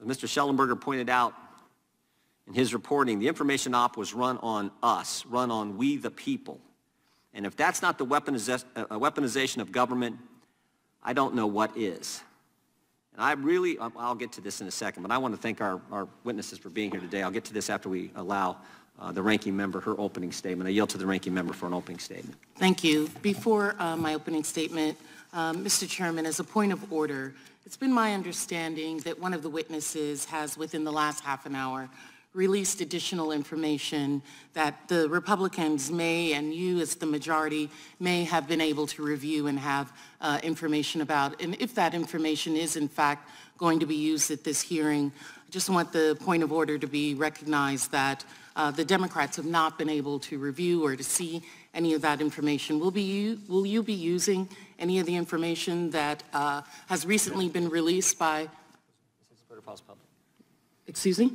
Mr. Schellenberger pointed out in his reporting, the information op was run on us, run on we the people. And if that's not the weaponization of government, I don't know what is. And I'll get to this in a second, but I want to thank our witnesses for being here today. I'll get to this after we allow the ranking member her opening statement. I yield to the ranking member for an opening statement. Thank you. Before my opening statement, Mr. Chairman, as a point of order, it's been my understanding that one of the witnesses has, within the last half an hour, released additional information that the Republicans may, and you as the majority, may have been able to review and have information about. And if that information is, in fact, going to be used at this hearing, I just want the point of order to be recognized that the Democrats have not been able to review or to see any of that information. Will you be using any of the information that has recently been released by... Excuse me?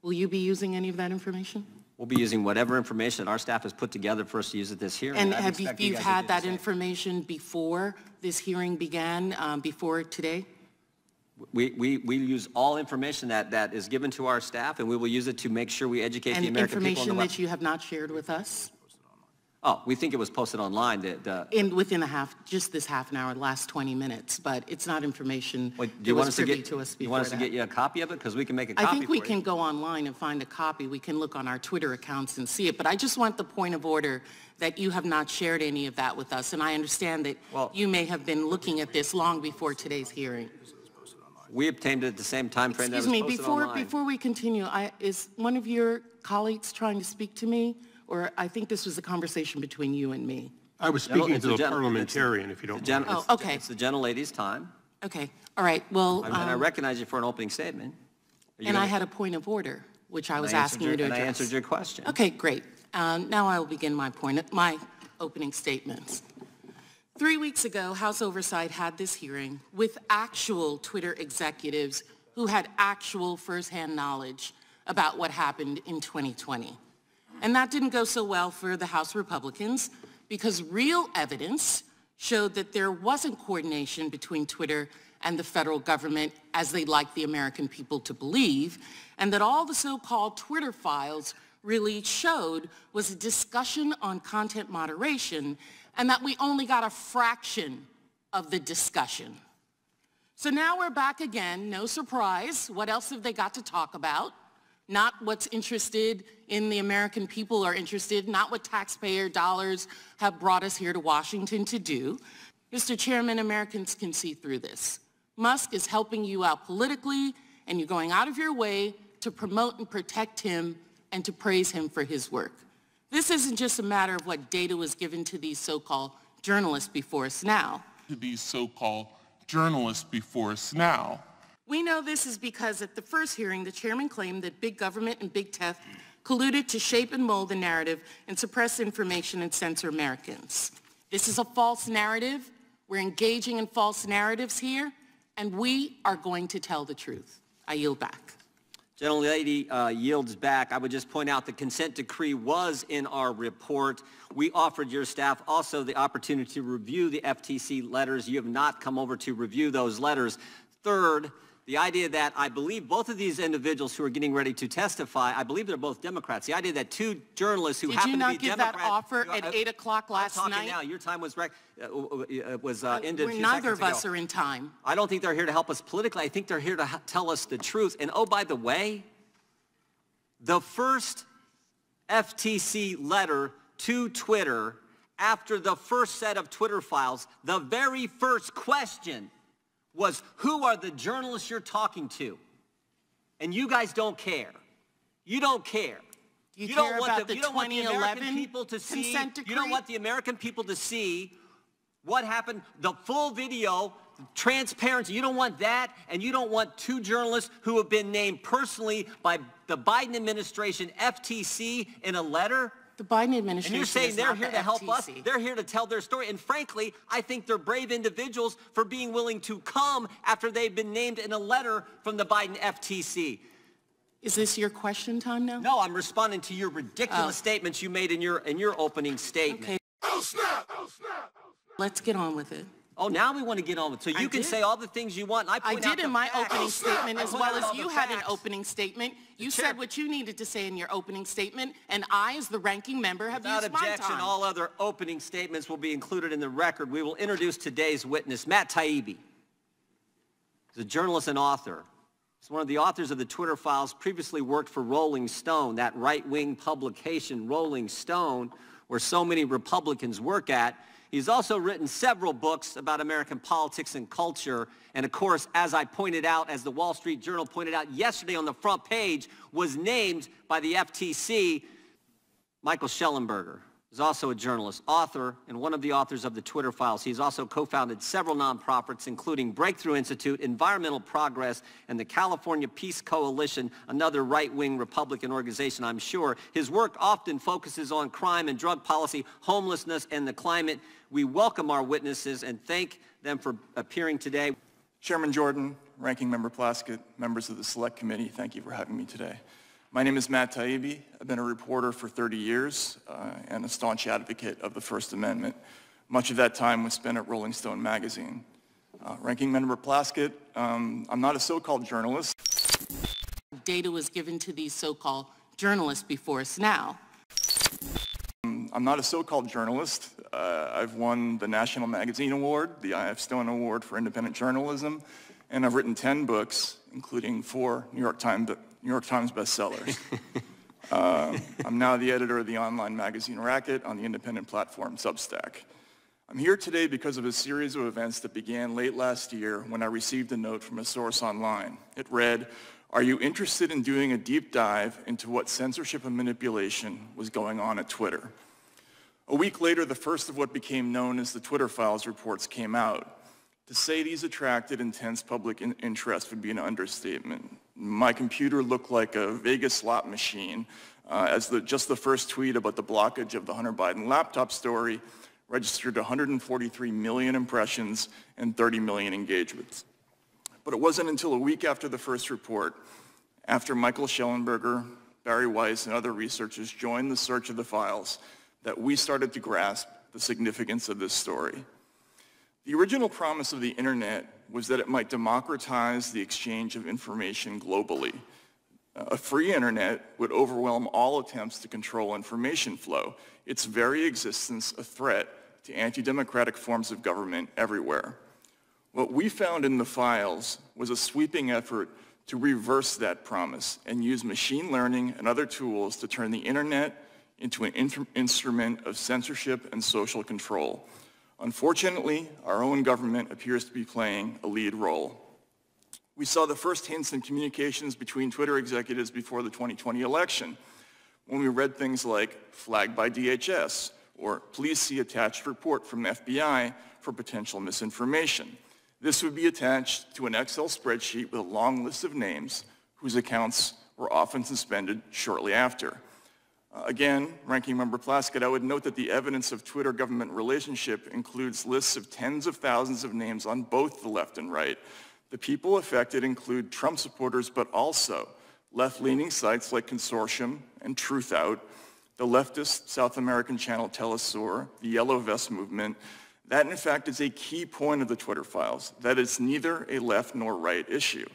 Will you be using any of that information? We'll be using whatever information that our staff has put together for us to use at this hearing. And have you had that information before this hearing began, before today? We use all information that is given to our staff, and we will use it to make sure we educate the American people. And information that you have not shared with us? Oh, we think it was posted online. Within just this half an hour, last 20 minutes, but it's not information do that you want was privy to us before. You want us to get you a copy of it? Because we can make a copy I think we for can you. go online and find a copy. We can look on our Twitter accounts and see it, but I just want the point of order that you have not shared any of that with us, and I understand that you may have been looking at this long before today's hearing. We obtained it at the same time frame that was posted online. Before we continue, is one of your colleagues trying to speak to me? Or I think this was a conversation between you and me. I was speaking to the parliamentarian, if you don't mind. Oh, okay. It's the gentlelady's time. Okay. All right. Well, and I recognize you for an opening statement. And I had a point of order, which I was asking you to address. And I answered your question. Okay, great. Now I will begin my opening statements. 3 weeks ago, House Oversight had this hearing with actual Twitter executives who had actual firsthand knowledge about what happened in 2020. And that didn't go so well for the House Republicans because real evidence showed that there wasn't coordination between Twitter and the federal government as they'd like the American people to believe, and that all the so-called Twitter files really showed was a discussion on content moderation, and that we only got a fraction of the discussion. So now we're back again, no surprise. What else have they got to talk about? Not what's interested in the American people are interested, not what taxpayer dollars have brought us here to Washington to do. Mr. Chairman, Americans can see through this. Musk is helping you out politically, and you're going out of your way to promote and protect him and to praise him for his work. This isn't just a matter of what data was given to these so-called journalists before us now. We know this is because at the first hearing, the chairman claimed that big government and big tech colluded to shape and mold the narrative and suppress information and censor Americans. This is a false narrative. We're engaging in false narratives here, and we are going to tell the truth. I yield back. Gentlelady yields back. I would just point out the consent decree was in our report. We offered your staff also the opportunity to review the FTC letters. You have not come over to review those letters. Third, the idea that I believe both of these individuals who are getting ready to testify, I believe they're both Democrats. The idea that two journalists who happen to be Democrats... Did you not give that offer at 8 o'clock last night? I'm talking now. Your time was ended a few Neither of seconds us ago. are in time. I don't think they're here to help us politically. I think they're here to tell us the truth. And oh, by the way, the first FTC letter to Twitter after the first set of Twitter files, the very first question was, who are the journalists you're talking to? And you guys don't care. You don't care. You don't want the 2011 consent decree? You don't want the American people to see what happened, the full video, transparency. You don't want that, and you don't want two journalists who have been named personally by the Biden administration, FTC, in a letter. The Biden administration. And you're saying they're here to help us? FTC. They're here to tell their story. And frankly, I think they're brave individuals for being willing to come after they've been named in a letter from the Biden FTC. Is this your question time now? No, I'm responding to your ridiculous statements you made in your opening statement. Okay. Oh, snap! Oh, snap! Let's get on with it. Oh, now we want to get on with it. So you can say all the things you want, and I point out did in my opening statement, as well as you had an opening statement. You said what you needed to say in your opening statement, and I, as the ranking member, have used my time. Without objection, all other opening statements will be included in the record. We will introduce today's witness, Matt Taibbi. He's a journalist and author. He's one of the authors of the Twitter Files, previously worked for Rolling Stone, that right-wing publication, Rolling Stone, where so many Republicans work at. He's also written several books about American politics and culture. And of course, as I pointed out, as the Wall Street Journal pointed out yesterday on the front page, was named by the FTC, Michael Shellenberger is also a journalist, author, and one of the authors of the Twitter Files. He's also co-founded several nonprofits, including Breakthrough Institute, Environmental Progress, and the California Peace Coalition, another right-wing Republican organization, I'm sure. His work often focuses on crime and drug policy, homelessness, and the climate. We welcome our witnesses and thank them for appearing today. Chairman Jordan, Ranking Member Plaskett, members of the Select Committee, thank you for having me today. My name is Matt Taibbi. I've been a reporter for 30 years and a staunch advocate of the First Amendment. Much of that time was spent at Rolling Stone magazine. Ranking Member Plaskett, I'm not a so-called journalist. Data was given to these so-called journalists before us now. I'm not a so-called journalist. I've won the National Magazine Award, the I.F. Stone Award for Independent Journalism, and I've written 10 books, including 4 New York Times bestsellers. I'm now the editor of the online magazine Racket on the independent platform Substack. I'm here today because of a series of events that began late last year when I received a note from a source online. It read, "Are you interested in doing a deep dive into what censorship and manipulation was going on at Twitter?" A week later, the first of what became known as the Twitter Files reports came out. To say these attracted intense public interest would be an understatement. My computer looked like a Vegas slot machine as just the first tweet about the blockage of the Hunter Biden laptop story registered 143 million impressions and 30 million engagements. But it wasn't until a week after the first report, after Michael Shellenberger, Barry Weiss, and other researchers joined the search of the files, that we started to grasp the significance of this story. The original promise of the internet was that it might democratize the exchange of information globally. A free internet would overwhelm all attempts to control information flow, its very existence a threat to anti-democratic forms of government everywhere. What we found in the files was a sweeping effort to reverse that promise and use machine learning and other tools to turn the internet into an instrument of censorship and social control. Unfortunately, our own government appears to be playing a lead role. We saw the first hints in communications between Twitter executives before the 2020 election, when we read things like "flagged by DHS" or "please see attached report from FBI for potential misinformation." This would be attached to an Excel spreadsheet with a long list of names whose accounts were often suspended shortly after. Again, Ranking Member Plaskett, I would note that the evidence of Twitter-government relationship includes lists of tens of thousands of names on both the left and right. The people affected include Trump supporters, but also left-leaning sites like Consortium and Truthout, the leftist South American channel Telesur, the Yellow Vest movement. That, in fact, is a key point of the Twitter Files, that it's neither a left nor right issue.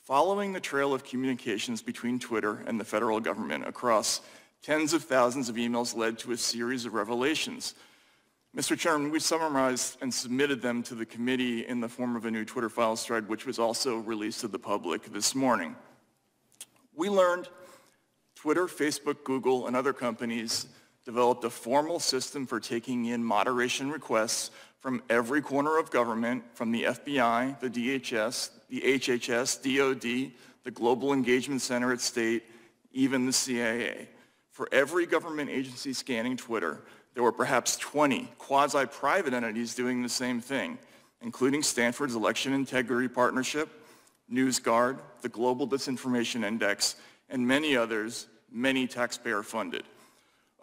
Following the trail of communications between Twitter and the federal government across tens of thousands of emails led to a series of revelations. Mr. Chairman, we summarized and submitted them to the committee in the form of a new Twitter Files thread, which was also released to the public this morning. We learned Twitter, Facebook, Google, and other companies developed a formal system for taking in moderation requests from every corner of government, from the FBI, the DHS, the HHS, DOD, the Global Engagement Center at State, even the CIA. For every government agency scanning Twitter, there were perhaps 20 quasi-private entities doing the same thing, including Stanford's Election Integrity Partnership, NewsGuard, the Global Disinformation Index, and many others, many taxpayer-funded.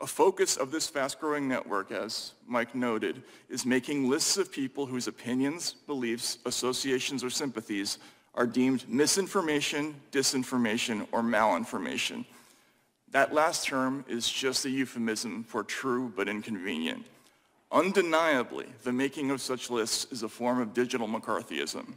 A focus of this fast-growing network, as Mike noted, is making lists of people whose opinions, beliefs, associations, or sympathies are deemed misinformation, disinformation, or malinformation. That last term is just a euphemism for true but inconvenient. Undeniably, the making of such lists is a form of digital McCarthyism.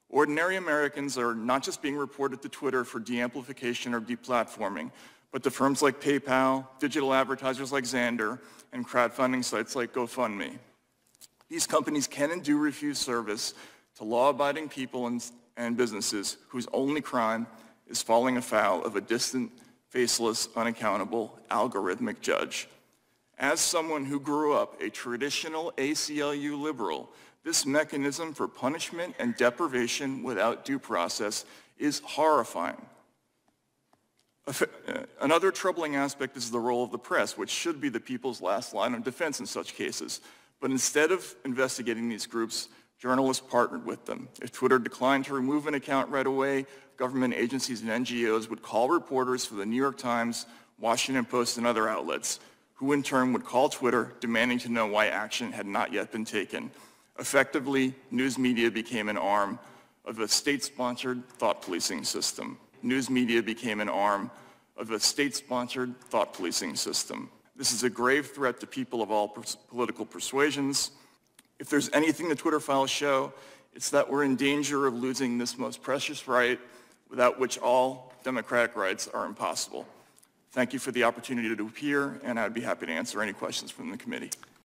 Ordinary Americans are not just being reported to Twitter for de-amplification or deplatforming, but to firms like PayPal, digital advertisers like Xandr, and crowdfunding sites like GoFundMe. These companies can and do refuse service to law-abiding people and businesses whose only crime is falling afoul of a distant, faceless, unaccountable, algorithmic judge. As someone who grew up a traditional ACLU liberal, this mechanism for punishment and deprivation without due process is horrifying. Another troubling aspect is the role of the press, which should be the people's last line of defense in such cases. But instead of investigating these groups, journalists partnered with them. If Twitter declined to remove an account right away, government agencies and NGOs would call reporters for the New York Times, Washington Post, and other outlets, who in turn would call Twitter demanding to know why action had not yet been taken. Effectively, news media became an arm of a state-sponsored thought policing system. News media became an arm of a state-sponsored thought policing system. This is a grave threat to people of all political persuasions. If there's anything the Twitter files show, it's that we're in danger of losing this most precious right, without which all democratic rights are impossible. Thank you for the opportunity to appear, and I'd be happy to answer any questions from the committee.